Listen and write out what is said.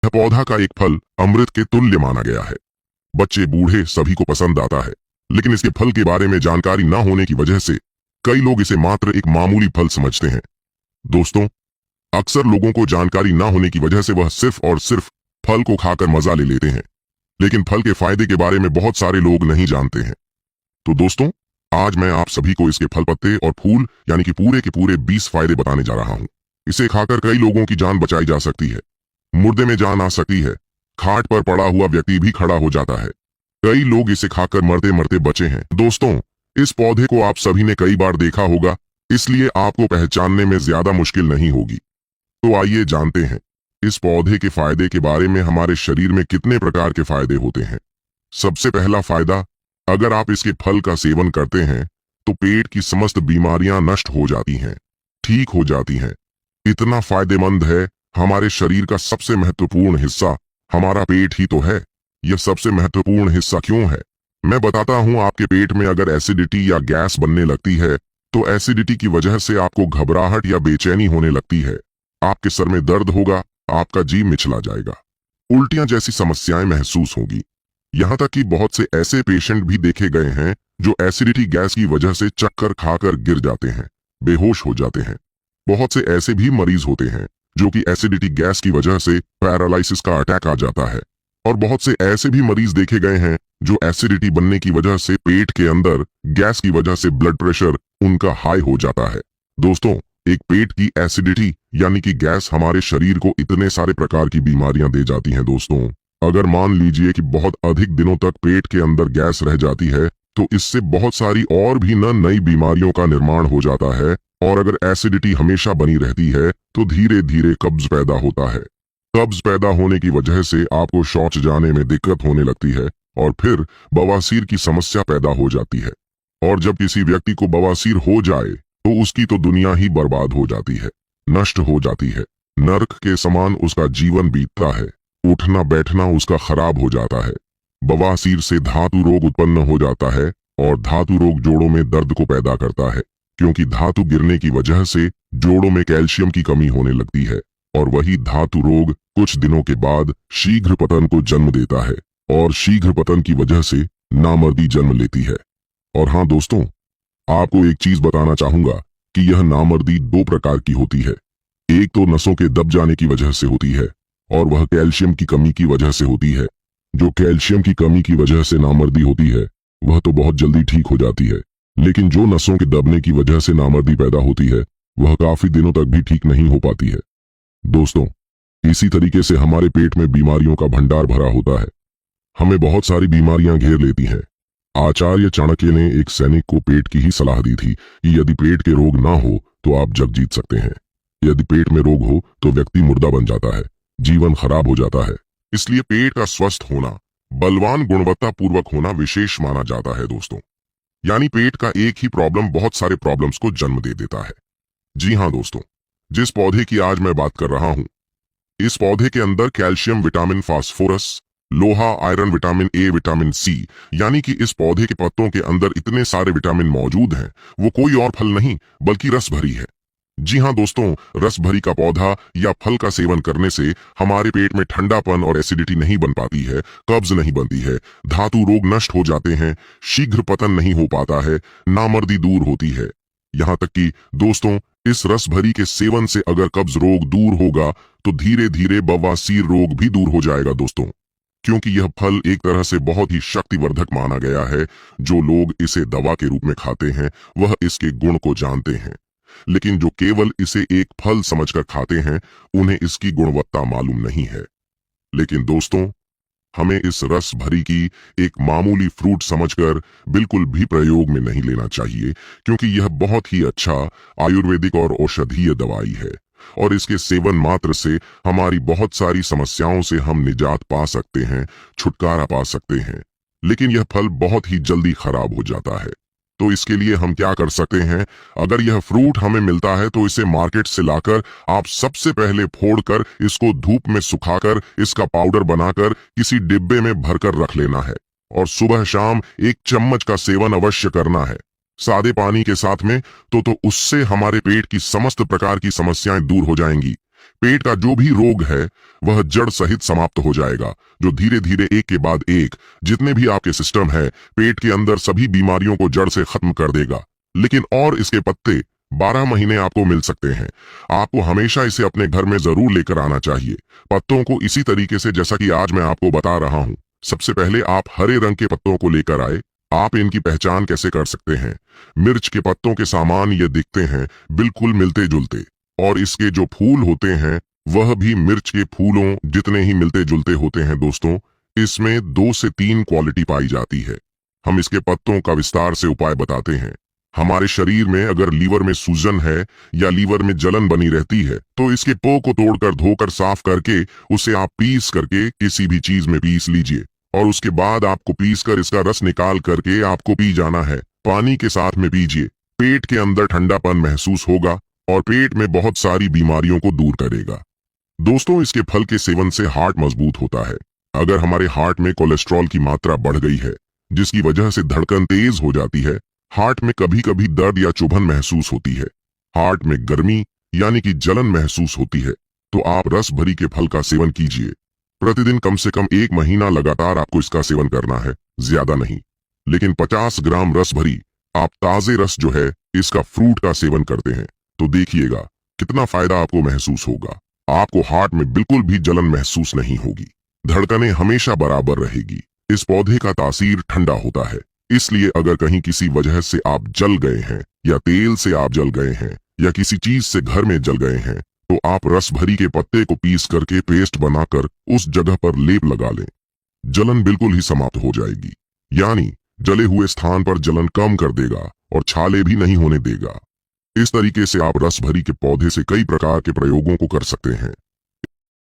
यह पौधा का एक फल अमृत के तुल्य माना गया है। बच्चे बूढ़े सभी को पसंद आता है, लेकिन इसके फल के बारे में जानकारी न होने की वजह से कई लोग इसे मात्र एक मामूली फल समझते हैं। दोस्तों, अक्सर लोगों को जानकारी न होने की वजह से वह सिर्फ और सिर्फ फल को खाकर मजा ले लेते हैं, लेकिन फल के फायदे के बारे में बहुत सारे लोग नहीं जानते हैं। तो दोस्तों, आज मैं आप सभी को इसके फल, पत्ते और फूल यानी कि पूरे के पूरे 20 फायदे बताने जा रहा हूँ। इसे खाकर कई लोगों की जान बचाई जा सकती है, मुर्दे में जान आ सकती है, खाट पर पड़ा हुआ व्यक्ति भी खड़ा हो जाता है। कई लोग इसे खाकर मरते मरते बचे हैं। दोस्तों, इस पौधे को आप सभी ने कई बार देखा होगा, इसलिए आपको पहचानने में ज्यादा मुश्किल नहीं होगी। तो आइए जानते हैं इस पौधे के फायदे के बारे में। हमारे शरीर में कितने प्रकार के फायदे होते हैं। सबसे पहला फायदा, अगर आप इसके फल का सेवन करते हैं तो पेट की समस्त बीमारियां नष्ट हो जाती हैं, ठीक हो जाती हैं। इतना फायदेमंद है। हमारे शरीर का सबसे महत्वपूर्ण हिस्सा हमारा पेट ही तो है। यह सबसे महत्वपूर्ण हिस्सा क्यों है, मैं बताता हूं। आपके पेट में अगर एसिडिटी या गैस बनने लगती है तो एसिडिटी की वजह से आपको घबराहट या बेचैनी होने लगती है, आपके सर में दर्द होगा, आपका जी मिचला जाएगा, उल्टियां जैसी समस्याएं महसूस होगी। यहाँ तक कि बहुत से ऐसे पेशेंट भी देखे गए हैं जो एसिडिटी गैस की वजह से चक्कर खाकर गिर जाते हैं, बेहोश हो जाते हैं। बहुत से ऐसे भी मरीज होते हैं जो कि एसिडिटी गैस की वजह से पैरालिसिस का अटैक आ जाता है। और बहुत से ऐसे भी मरीज देखे गए हैं जो एसिडिटी बनने की वजह से पेट के अंदर गैस की वजह से ब्लड प्रेशर उनका हाई हो जाता है। दोस्तों, एक पेट की एसिडिटी यानी कि गैस हमारे शरीर को इतने सारे प्रकार की बीमारियां दे जाती हैं। दोस्तों, अगर मान लीजिए कि बहुत अधिक दिनों तक पेट के अंदर गैस रह जाती है तो इससे बहुत सारी और भी नई बीमारियों का निर्माण हो जाता है। और अगर एसिडिटी हमेशा बनी रहती है तो धीरे धीरे कब्ज पैदा होता है। कब्ज पैदा होने की वजह से आपको शौच जाने में दिक्कत होने लगती है और फिर बवासीर की समस्या पैदा हो जाती है। और जब किसी व्यक्ति को बवासीर हो जाए तो उसकी तो दुनिया ही बर्बाद हो जाती है, नष्ट हो जाती है। नर्क के समान उसका जीवन बीतता है, उठना बैठना उसका खराब हो जाता है। बवासीर से धातु रोग उत्पन्न हो जाता है और धातु रोग जोड़ों में दर्द को पैदा करता है, क्योंकि धातु गिरने की वजह से जोड़ों में कैल्शियम की कमी होने लगती है। और वही धातु रोग कुछ दिनों के बाद शीघ्र पतन को जन्म देता है और शीघ्र पतन की वजह से नामर्दी जन्म लेती है। और हाँ दोस्तों, आपको एक चीज बताना चाहूंगा कि यह नामर्दी 2 प्रकार की होती है। एक तो नसों के दब जाने की वजह से होती है और वह कैल्शियम की कमी की वजह से होती है। जो कैल्शियम की कमी की वजह से नामर्दी होती है वह तो बहुत जल्दी ठीक हो जाती है, लेकिन जो नसों के दबने की वजह से नामर्दी पैदा होती है वह काफी दिनों तक भी ठीक नहीं हो पाती है। दोस्तों, इसी तरीके से हमारे पेट में बीमारियों का भंडार भरा होता है। हमें बहुत सारी बीमारियां घेर लेती हैं। आचार्य चाणक्य ने एक सैनिक को पेट की ही सलाह दी थी कि यदि पेट के रोग ना हो तो आप जग जीत सकते हैं, यदि पेट में रोग हो तो व्यक्ति मुर्दा बन जाता है, जीवन खराब हो जाता है। इसलिए पेट का स्वस्थ होना, बलवान गुणवत्ता पूर्वक होना विशेष माना जाता है। दोस्तों, यानी पेट का एक ही प्रॉब्लम बहुत सारे प्रॉब्लम्स को जन्म दे देता है। जी हाँ दोस्तों, जिस पौधे की आज मैं बात कर रहा हूं, इस पौधे के अंदर कैल्शियम, विटामिन, फास्फोरस, लोहा, iron, vitamin A, vitamin C, यानी कि इस पौधे के पत्तों के अंदर इतने सारे विटामिन मौजूद हैं, वो कोई और फल नहीं बल्कि रस भरी है। जी हाँ दोस्तों, रस भरी का पौधा या फल का सेवन करने से हमारे पेट में ठंडापन और एसिडिटी नहीं बन पाती है, कब्ज नहीं बनती है, धातु रोग नष्ट हो जाते हैं, शीघ्र पतन नहीं हो पाता है, नामर्दी दूर होती है। यहाँ तक कि दोस्तों, इस रस भरी के सेवन से अगर कब्ज रोग दूर होगा तो धीरे धीरे बवासीर रोग भी दूर हो जाएगा। दोस्तों, क्योंकि यह फल एक तरह से बहुत ही शक्तिवर्धक माना गया है। जो लोग इसे दवा के रूप में खाते हैं वह इसके गुण को जानते हैं, लेकिन जो केवल इसे एक फल समझकर खाते हैं उन्हें इसकी गुणवत्ता मालूम नहीं है। लेकिन दोस्तों, हमें इस रस भरी की एक मामूली फ्रूट समझकर बिल्कुल भी प्रयोग में नहीं लेना चाहिए, क्योंकि यह बहुत ही अच्छा आयुर्वेदिक और औषधीय दवाई है और इसके सेवन मात्र से हमारी बहुत सारी समस्याओं से हम निजात पा सकते हैं, छुटकारा पा सकते हैं। लेकिन यह फल बहुत ही जल्दी खराब हो जाता है। तो इसके लिए हम क्या कर सकते हैं? अगर यह फ्रूट हमें मिलता है तो इसे मार्केट से लाकर आप सबसे पहले फोड़कर इसको धूप में सुखाकर इसका पाउडर बनाकर किसी डिब्बे में भरकर रख लेना है और सुबह शाम 1 चम्मच का सेवन अवश्य करना है, सादे पानी के साथ में। तो उससे हमारे पेट की समस्त प्रकार की समस्याएं दूर हो जाएंगी। पेट का जो भी रोग है वह जड़ सहित समाप्त हो जाएगा, जो धीरे धीरे एक के बाद एक जितने भी आपके सिस्टम है पेट के अंदर सभी बीमारियों को जड़ से खत्म कर देगा। लेकिन और इसके पत्ते 12 महीने आपको मिल सकते हैं। आपको हमेशा इसे अपने घर में जरूर लेकर आना चाहिए। पत्तों को इसी तरीके से जैसा कि आज मैं आपको बता रहा हूँ। सबसे पहले आप हरे रंग के पत्तों को लेकर आए। आप इनकी पहचान कैसे कर सकते हैं? मिर्च के पत्तों के सामान ये दिखते हैं बिल्कुल मिलते जुलते, और इसके जो फूल होते हैं वह भी मिर्च के फूलों जितने ही मिलते जुलते होते हैं। दोस्तों, इसमें 2 से 3 क्वालिटी पाई जाती है। हम इसके पत्तों का विस्तार से उपाय बताते हैं। हमारे शरीर में अगर लीवर में सूजन है या लीवर में जलन बनी रहती है तो इसके पो को तोड़कर धोकर साफ करके उसे आप पीस करके किसी भी चीज में पीस लीजिए, और उसके बाद आपको पीस कर इसका रस निकाल करके आपको पी जाना है। पानी के साथ में पीजिए। पेट के अंदर ठंडापन महसूस होगा और पेट में बहुत सारी बीमारियों को दूर करेगा। दोस्तों, इसके फल के सेवन से हार्ट मजबूत होता है। अगर हमारे हार्ट में कोलेस्ट्रॉल की मात्रा बढ़ गई है जिसकी वजह से धड़कन तेज हो जाती है, हार्ट में कभी कभी दर्द या चुभन महसूस होती है, हार्ट में गर्मी यानी कि जलन महसूस होती है, तो आप रस भरी के फल का सेवन कीजिए। प्रतिदिन कम से कम 1 महीना लगातार आपको इसका सेवन करना है, ज्यादा नहीं। लेकिन 50 ग्राम रस भरी आप ताजे रस जो है इसका फ्रूट का सेवन करते हैं तो देखिएगा कितना फायदा आपको महसूस होगा। आपको हार्ट में बिल्कुल भी जलन महसूस नहीं होगी, धड़कनें हमेशा बराबर रहेगी। इस पौधे का तासीर ठंडा होता है, इसलिए अगर कहीं किसी वजह से आप जल गए हैं या तेल से आप जल गए हैं या किसी चीज से घर में जल गए हैं तो आप रस भरी के पत्ते को पीस करके पेस्ट बनाकर उस जगह पर लेप लगा लें। जलन बिल्कुल ही समाप्त हो जाएगी, यानी जले हुए स्थान पर जलन कम कर देगा और छाले भी नहीं होने देगा। इस तरीके से आप रस भरी के पौधे से कई प्रकार के प्रयोगों को कर सकते हैं।